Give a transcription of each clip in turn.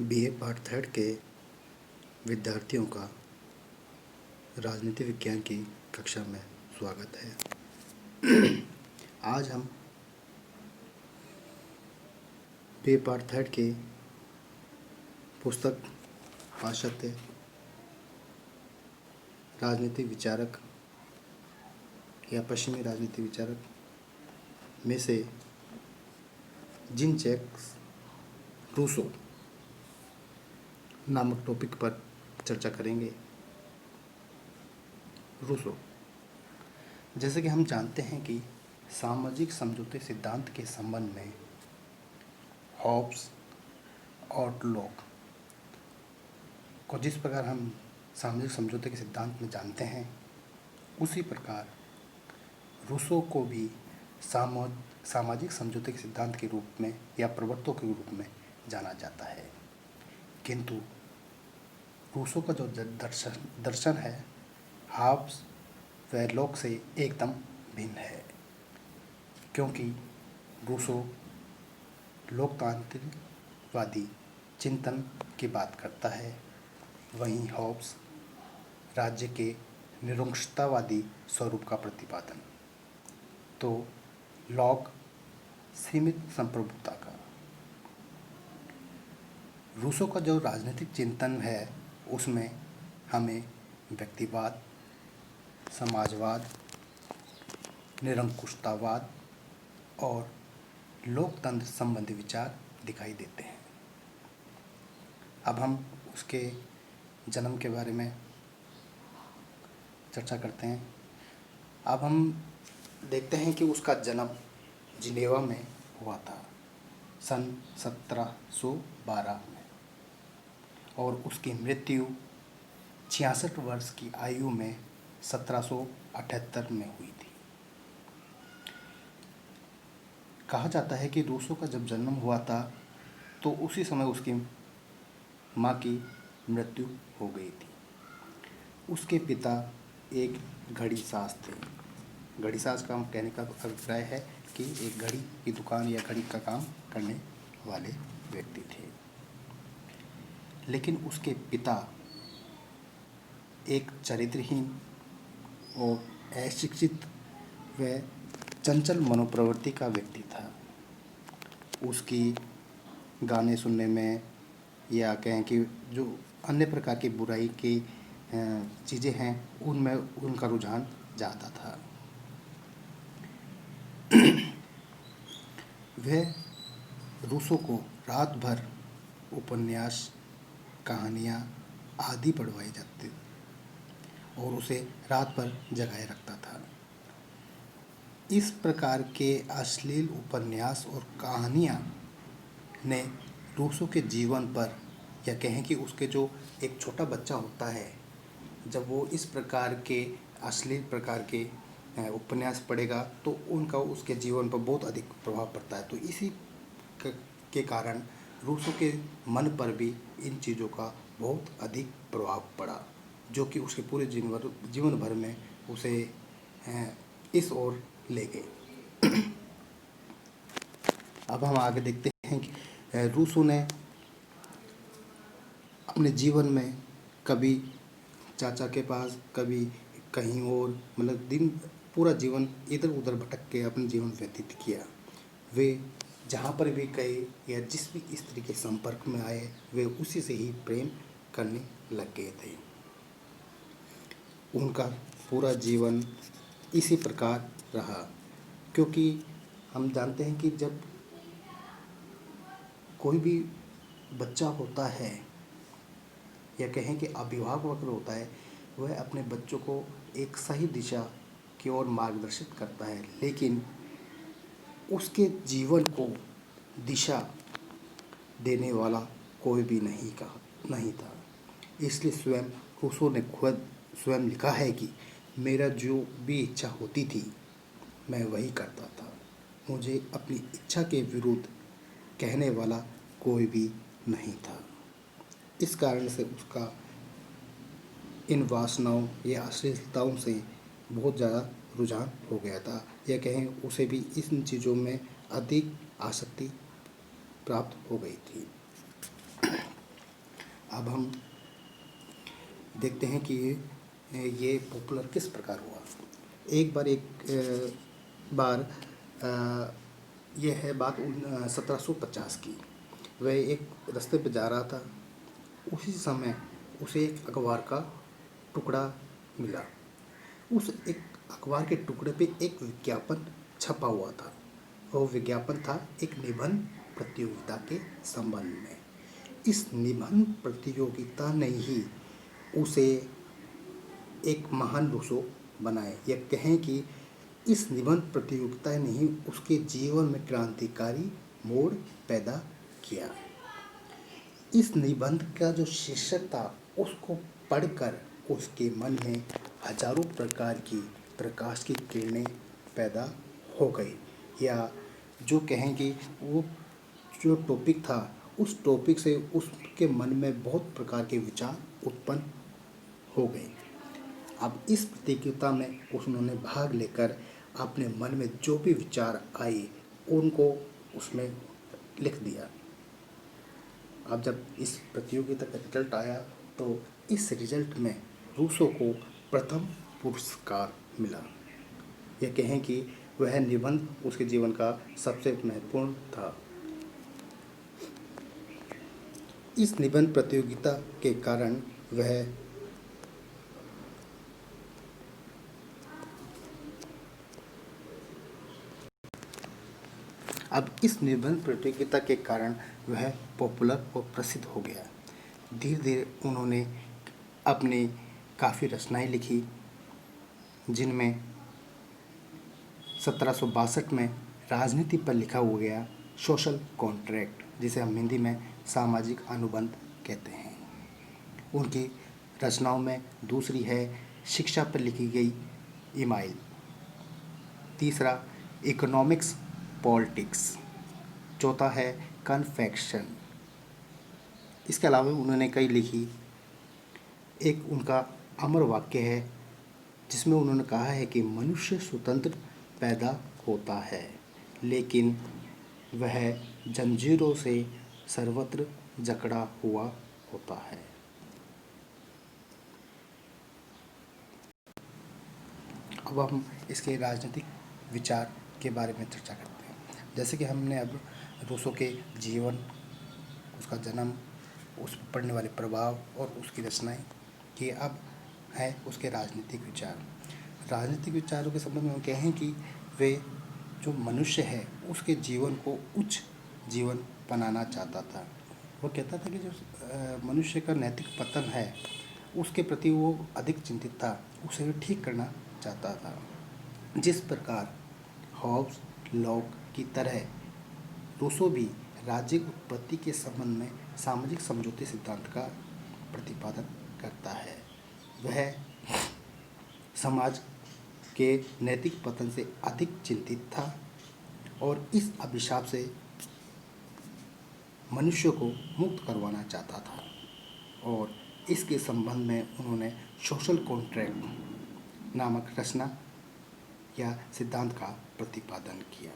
BA part third के विद्यार्थियों का राजनीति विज्ञान की कक्षा में स्वागत है। आज हम बीए पार्ट थर्ड की पुस्तक पाश्चात्य राजनीतिक विचारक या पश्चिमी राजनीतिक विचारक में से जीन जैक्स रूसो नामक टॉपिक पर चर्चा करेंगे। रूसो, जैसे कि हम जानते हैं कि सामाजिक समझौते सिद्धांत के संबंध में हॉब्स और लॉक को जिस प्रकार हम सामाजिक समझौते के सिद्धांत में जानते हैं, उसी प्रकार रूसो को भी सामाजिक समझौते के सिद्धांत के रूप में या प्रवर्तक के रूप में जाना जाता है। किंतु रूसो का जो दर्शन है हॉब्स व लॉक से एकदम भिन्न है, क्योंकि रूसो लोकतांत्रिकवादी चिंतन की बात करता है, वहीं हॉब्स राज्य के निरंकुशतावादी स्वरूप का प्रतिपादन, तो लॉक सीमित संप्रभुता का। रूसो का जो राजनीतिक चिंतन है उसमें हमें व्यक्तिवाद, समाजवाद, निरंकुशतावाद और लोकतंत्र संबंधी विचार दिखाई देते हैं। अब हम उसके जन्म के बारे में चर्चा करते हैं। अब हम देखते हैं कि उसका जन्म जिनेवा में हुआ था सन 1712 में और उसकी मृत्यु 66 वर्ष की आयु में 1778 में हुई थी। कहा जाता है कि रूसो का जब जन्म हुआ था तो उसी समय उसकी माँ की मृत्यु हो गई थी। उसके पिता एक घड़ीसाज थे। घड़ीसाज का कहने का अभिप्राय है कि एक घड़ी की दुकान या घड़ी का काम करने वाले व्यक्ति थे। लेकिन उसके पिता एक चरित्रहीन और अशिक्षित व चंचल मनोप्रवृत्ति का व्यक्ति था। उसकी गाने सुनने में या कहें कि जो अन्य प्रकार की बुराई की चीज़ें हैं उनमें उनका रुझान ज़्यादा था। वह रूसो को रात भर उपन्यास, कहानियाँ आदि पढ़वाई जाती और उसे रात भर जगाए रखता था। इस प्रकार के अश्लील उपन्यास और कहानियाँ ने रूसो के जीवन पर, या कहें कि उसके जो एक छोटा बच्चा होता है, जब वो इस प्रकार के अश्लील प्रकार के उपन्यास पढ़ेगा तो उनका उसके जीवन पर बहुत अधिक प्रभाव पड़ता है। तो इसी के कारण रूसो के मन पर भी इन चीज़ों का बहुत अधिक प्रभाव पड़ा, जो कि उसके पूरे जीवन भर में उसे इस ओर ले गए। अब हम आगे देखते हैं कि रूसो ने अपने जीवन में कभी चाचा के पास, कभी कहीं और, मतलब पूरा जीवन इधर उधर भटक के अपने जीवन व्यतीत किया। वे जहाँ पर भी गए या जिस भी स्त्री के संपर्क में आए वे उसी से ही प्रेम करने लग गए थे। उनका पूरा जीवन इसी प्रकार रहा, क्योंकि हम जानते हैं कि जब कोई भी बच्चा होता है या कहें कि अभिभावक होता है, वह अपने बच्चों को एक सही दिशा की ओर मार्गदर्शित करता है, लेकिन उसके जीवन को दिशा देने वाला कोई भी नहीं था। इसलिए स्वयं रूसो ने खुद स्वयं लिखा है कि मेरा जो भी इच्छा होती थी मैं वही करता था, मुझे अपनी इच्छा के विरुद्ध कहने वाला कोई भी नहीं था। इस कारण से उसका इन वासनाओं या अश्लीलताओं से बहुत ज़्यादा रुझान हो गया था, या कहें उसे भी इन चीज़ों में अधिक आसक्ति प्राप्त हो गई थी। अब हम देखते हैं कि ये पॉपुलर किस प्रकार हुआ। एक बार यह है बात 1750 की। वह एक रास्ते पे जा रहा था। उसी समय उसे एक अखबार का टुकड़ा मिला। उस एक अखबार के टुकड़े पे एक विज्ञापन छपा हुआ था। वह विज्ञापन था एक निबंध प्रतियोगिता के संबंध में। इस निबंध प्रतियोगिता ने ही उसे एक महान रूसो बनाए। यह कहें कि इस निबंध प्रतियोगिता ने ही उसके जीवन में क्रांतिकारी मोड़ पैदा किया। इस निबंध का जो शीर्षक था उसको पढ़कर उसके मन में हजारों प्रकार की प्रकाश की किरणें पैदा हो गई, या जो कहें कि वो जो टॉपिक था उस टॉपिक से उसके मन में बहुत प्रकार के विचार उत्पन्न हो गए। अब इस प्रतियोगिता में उन्होंने भाग लेकर अपने मन में जो भी विचार आए उनको उसमें लिख दिया। अब जब इस प्रतियोगिता का रिजल्ट आया तो इस रिजल्ट में रूसो को प्रथम पुरस्कार मिला। यह कहें कि वह निबंध उसके जीवन का सबसे महत्वपूर्ण था। इस निबंध प्रतियोगिता के कारण वह अब इस निबंध प्रतियोगिता के कारण वह पॉपुलर और प्रसिद्ध हो गया। धीरे धीरे उन्होंने अपनी काफ़ी रचनाएं लिखी, जिनमें 1762 में राजनीति पर लिखा हुआ गया सोशल कॉन्ट्रैक्ट, जिसे हम हिंदी में सामाजिक अनुबंध कहते हैं। उनकी रचनाओं में दूसरी है शिक्षा पर लिखी गई ईमाइल। तीसरा इकोनॉमिक्स पॉलिटिक्स। चौथा है कन्फेक्शन। इसके अलावा उन्होंने कई लिखी। एक उनका अमर वाक्य है जिसमें उन्होंने कहा है कि मनुष्य स्वतंत्र पैदा होता है, लेकिन वह जंजीरों से सर्वत्र जकड़ा हुआ होता है। अब हम इसके राजनीतिक विचार के बारे में चर्चा करते हैं। जैसे कि हमने अब रूसो के जीवन, उसका जन्म, उस पर पड़ने वाले प्रभाव और उसकी रचनाएं कि अब है उसके राजनीतिक विचार। राजनीतिक विचारों के संबंध में हम कहें कि वे जो मनुष्य है उसके जीवन को उच्च जीवन बनाना चाहता था। वो कहता था कि जो मनुष्य का नैतिक पतन है उसके प्रति वो अधिक चिंतित था, उसे वो ठीक करना चाहता था। जिस प्रकार हॉब्स, लॉक की तरह रूसो भी राज्य उत्पत्ति के संबंध में सामाजिक समझौते सिद्धांत का प्रतिपादन करता है। वह समाज के नैतिक पतन से अधिक चिंतित था और इस अभिशाप से मनुष्य को मुक्त करवाना चाहता था, और इसके संबंध में उन्होंने सोशल कॉन्ट्रैक्ट नामक रचना या सिद्धांत का प्रतिपादन किया।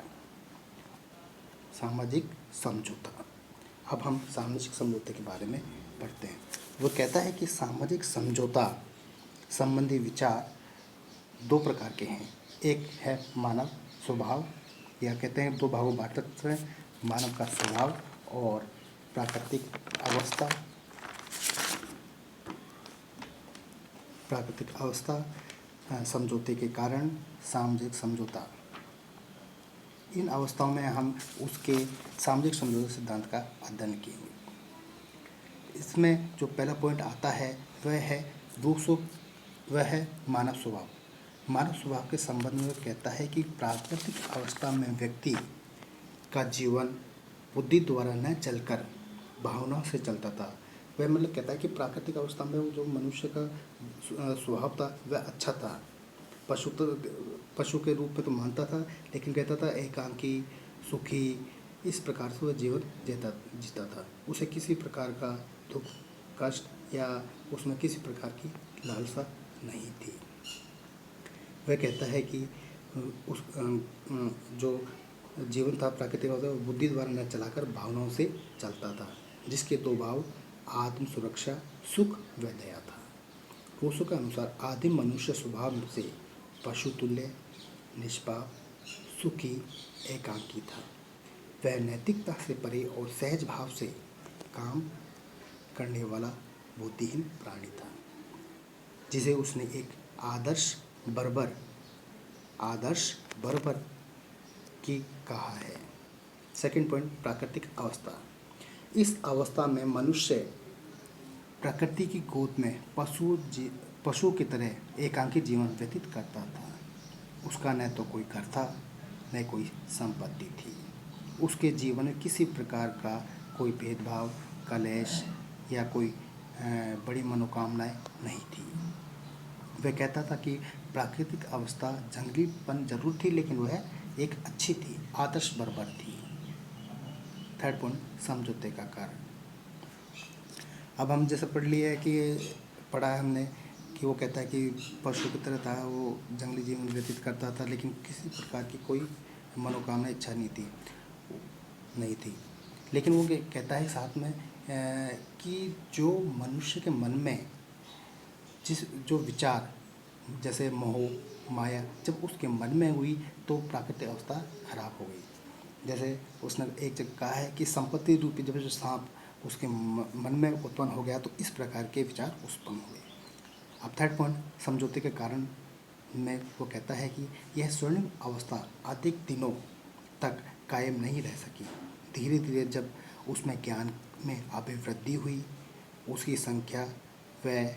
सामाजिक समझौता। अब हम सामाजिक समझौते के बारे में पढ़ते हैं। वो कहता है कि सामाजिक समझौता संबंधी विचार दो प्रकार के हैं। एक है मानव स्वभाव, या कहते हैं दो भागों में बांट सकते हैं, मानव का स्वभाव और प्राकृतिक अवस्था। प्राकृतिक अवस्था, समझौते के कारण, सामाजिक समझौता। इन अवस्थाओं में हम उसके सामाजिक समझौता सिद्धांत का अध्ययन किएंगे। इसमें जो पहला पॉइंट आता है वह है रूसो, वह है मानव स्वभाव। मानव स्वभाव के संबंध में कहता है कि प्राकृतिक अवस्था में व्यक्ति का जीवन बुद्धि द्वारा न चलकर भावनाओं से चलता था। वह मतलब कहता है कि प्राकृतिक अवस्था में वो जो मनुष्य का स्वभाव था वह अच्छा था। पशु के रूप में तो मानता था, लेकिन कहता था एकांकी, सुखी, इस प्रकार से वह जीवन जीता था। उसे किसी प्रकार का दुख, कष्ट या उसमें किसी प्रकार की लालसा नहीं थी। वह कहता है कि उस जो जीवन था प्राकृतिक अवस्था, बुद्धि द्वारा न चलाकर भावनाओं से चलता था, जिसके दो भाव आत्म सुरक्षा, सुख व दया था। रूसो के अनुसार आदिम मनुष्य स्वभाव से पशुतुल्य, निष्पाप, सुखी, एकाकी था। वह नैतिकता से परे और सहज भाव से काम करने वाला बुद्धिहीन प्राणी था, जिसे उसने एक आदर्श बर्बर की कहा है। सेकंड पॉइंट, प्राकृतिक अवस्था। इस अवस्था में मनुष्य प्रकृति की गोद में पशु की तरह एकांकी जीवन व्यतीत करता था। उसका न तो कोई घर था, न कोई संपत्ति थी। उसके जीवन में किसी प्रकार का कोई भेदभाव, कलेश या कोई बड़ी मनोकामनाएं नहीं थी। वह कहता था कि प्राकृतिक अवस्था जंगलीपन जरूर थी, लेकिन वह एक अच्छी थी, आदर्श बर्बर थी। थर्ड पॉइंट, समझौते का कारण। अब हम जैसे पढ़ा है हमने कि वो कहता है कि पशु की तरह था, वो जंगली जीवन व्यतीत करता था, लेकिन किसी प्रकार की कोई मनोकामना, इच्छा नहीं थी। लेकिन वो कहता है साथ में कि जो मनुष्य के मन में जो विचार, जैसे मोह, माया, जब उसके मन में हुई तो प्राकृतिक अवस्था खराब हो गई। जैसे उसने एक जगह कहा है कि संपत्ति रूपी जब जो सांप उसके मन में उत्पन्न हो गया तो इस प्रकार के विचार उत्पन्न हुए। अब थर्ड पॉइंट, समझौते के कारण में वो कहता है कि यह स्वर्णिम अवस्था अधिक दिनों तक कायम नहीं रह सकी। धीरे धीरे जब उसमें ज्ञान में अभिवृद्धि हुई, उसकी संख्या व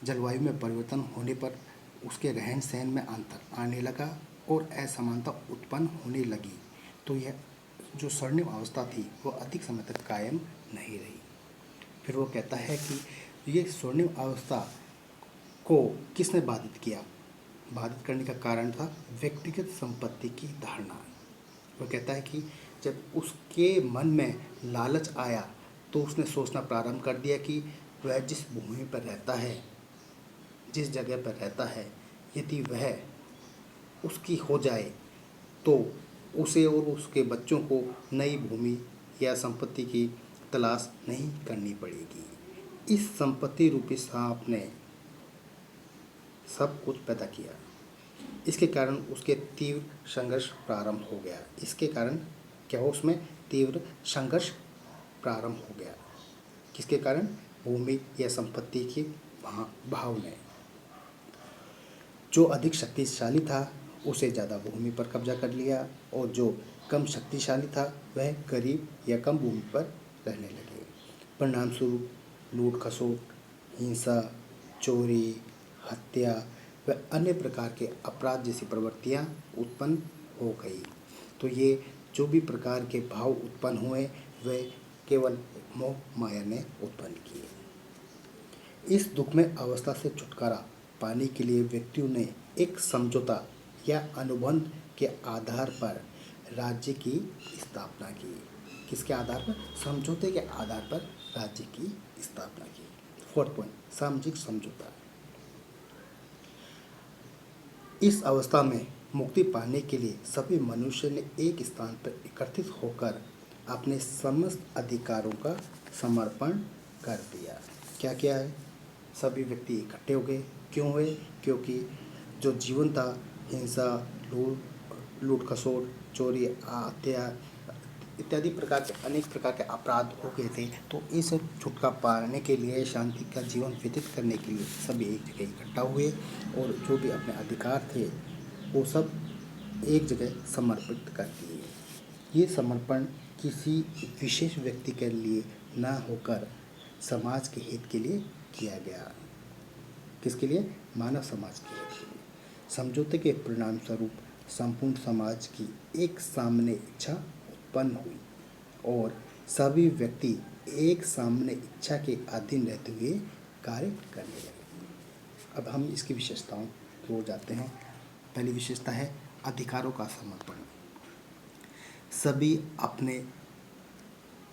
जलवायु में परिवर्तन होने पर उसके रहन सहन में अंतर आने लगा और असमानता उत्पन्न होने लगी, तो यह जो स्वर्णिम अवस्था थी वो अधिक समय तक कायम नहीं रही। फिर वो कहता है कि ये स्वर्णिम अवस्था को किसने बाधित किया? बाधित करने का कारण था व्यक्तिगत संपत्ति की धारणा। वो कहता है कि जब उसके मन में लालच आया तो उसने सोचना प्रारंभ कर दिया कि वह जिस भूमि पर रहता है, जिस जगह पर रहता है, यदि वह उसकी हो जाए तो उसे और उसके बच्चों को नई भूमि या संपत्ति की तलाश नहीं करनी पड़ेगी। इस संपत्ति रूपी सांप ने सब कुछ पैदा किया। इसके कारण उसके तीव्र संघर्ष प्रारंभ हो गया। इसके कारण क्या हो, उसमें तीव्र संघर्ष प्रारंभ हो गया। किसके कारण? भूमि या संपत्ति की भाव में। जो अधिक शक्तिशाली था उसे ज़्यादा भूमि पर कब्जा कर लिया, और जो कम शक्तिशाली था वह गरीब या कम भूमि पर रहने लगे। परिणाम स्वरूप लूट खसोट, हिंसा, चोरी, हत्या व अन्य प्रकार के अपराध जैसी प्रवृत्तियां उत्पन्न हो गई। तो ये जो भी प्रकार के भाव उत्पन्न हुए वे केवल मोह माया ने उत्पन्न किए। इस दुखमय अवस्था से छुटकारा पाने के लिए व्यक्तियों ने एक समझौता या अनुबंध के आधार पर राज्य की स्थापना की। किसके आधार पर? समझौते के आधार पर राज्य की स्थापना की। फोर्थ पॉइंट, सामाजिक समझौता। इस अवस्था में मुक्ति पाने के लिए सभी मनुष्य ने एक स्थान पर एकत्रित होकर अपने समस्त अधिकारों का समर्पण कर दिया। क्या किया है? सभी व्यक्ति इकट्ठे हो गए। क्यों हुए? क्योंकि जो जीवन था, हिंसा, लूट खसोट, चोरी, हत्या इत्यादि प्रकार के अनेक प्रकार के अपराध हो गए थे। तो इस छुटकारा पाने के लिए, शांति का जीवन व्यतीत करने के लिए सभी एक जगह इकट्ठा हुए और जो भी अपने अधिकार थे वो सब एक जगह समर्पित कर दिए। ये समर्पण किसी विशेष व्यक्ति के लिए न होकर समाज के हित के लिए किया गया। किसके लिए? मानव समाज के हित के लिए। समझौते के परिणाम स्वरूप संपूर्ण समाज की एक सामान्य इच्छा उत्पन्न हुई और सभी व्यक्ति एक सामान्य इच्छा के अधीन रहते हुए कार्य करने लगे। अब हम इसकी विशेषताओं की ओर जाते हैं। पहली विशेषता है अधिकारों का समर्पण। सभी अपने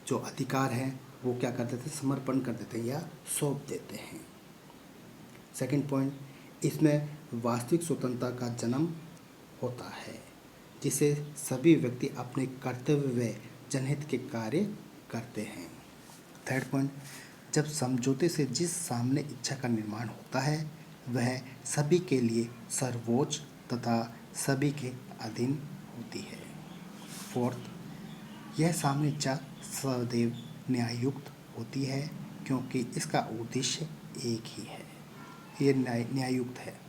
जो अधिकार हैं वो क्या कर देते हैं? समर्पण कर देते हैं या सौंप देते हैं। सेकंड पॉइंट, इसमें वास्तविक स्वतंत्रता का जन्म होता है, जिसे सभी व्यक्ति अपने कर्तव्य व जनहित के कार्य करते हैं। थर्ड पॉइंट, जब समझौते से जिस सामान्य इच्छा का निर्माण होता है वह सभी के लिए सर्वोच्च तथा सभी के अधीन होती है। फोर्थ, यह सामान्य इच्छा सदैव न्याययुक्त होती है क्योंकि इसका उद्देश्य एक ही है। ये न्याययुक्त है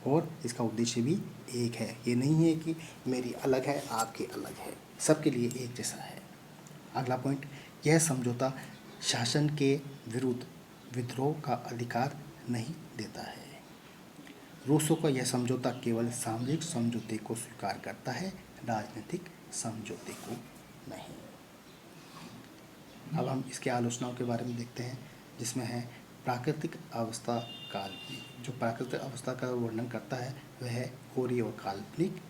और इसका उद्देश्य भी एक है। ये नहीं है कि मेरी अलग है आपकी अलग है, सबके लिए एक जैसा है। अगला पॉइंट, यह समझौता शासन के विरुद्ध विद्रोह का अधिकार नहीं देता है। रूसो का यह समझौता केवल सामाजिक समझौते को स्वीकार करता है, राजनीतिक समझौते को नहीं। अब हम इसके आलोचनाओं के बारे में देखते हैं, जिसमें है प्राकृतिक अवस्था काल्पनिक। जो प्राकृतिक अवस्था का वर्णन करता है वह कोरी और काल्पनिक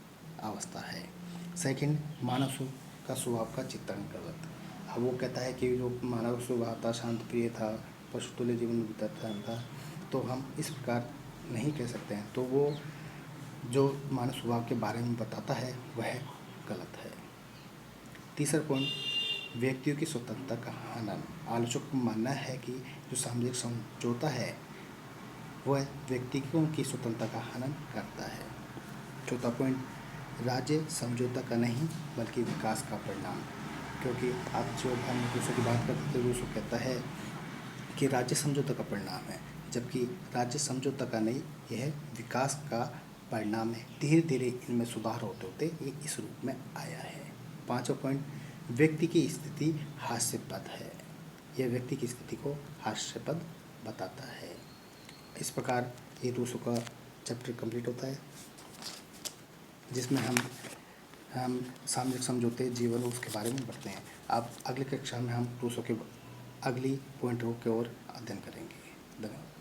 अवस्था है। सेकंड, मानव का स्वभाव का चित्रण गलत। अब वो कहता है कि जो मानव स्वभाव था, शांत प्रिय था, पशुतुल्य जीवन बिताता था, तो हम इस प्रकार नहीं कह सकते हैं। तो वो जो मानव स्वभाव के बारे में बताता है वह गलत है। तीसरा पॉइंट, व्यक्तियों की स्वतंत्रता का हनन। आलोचक का मानना है कि जो सामाजिक समझौता है वह व्यक्तियों की स्वतंत्रता का हनन करता है। चौथा पॉइंट, राज्य समझौता का नहीं बल्कि विकास का परिणाम। क्योंकि आप जो हम रूसो की बात करते थे, रूसो कहता है कि राज्य समझौता का परिणाम है, जबकि राज्य समझौता का नहीं, यह विकास का परिणाम है। धीरे धीरे इनमें सुधार होते होते ये इस रूप में आया है। पांचवा पॉइंट, व्यक्ति की स्थिति हास्यपद है। यह व्यक्ति की स्थिति को हास्यपद बताता है। इस प्रकार ये रूसो का चैप्टर कंप्लीट होता है, जिसमें हम सामाजिक समझौते, जीवन और उसके बारे में पढ़ते हैं। अब अगली कक्षा में हम रूसो के अगली पॉइंटों की ओर अध्ययन करेंगे। धन्यवाद।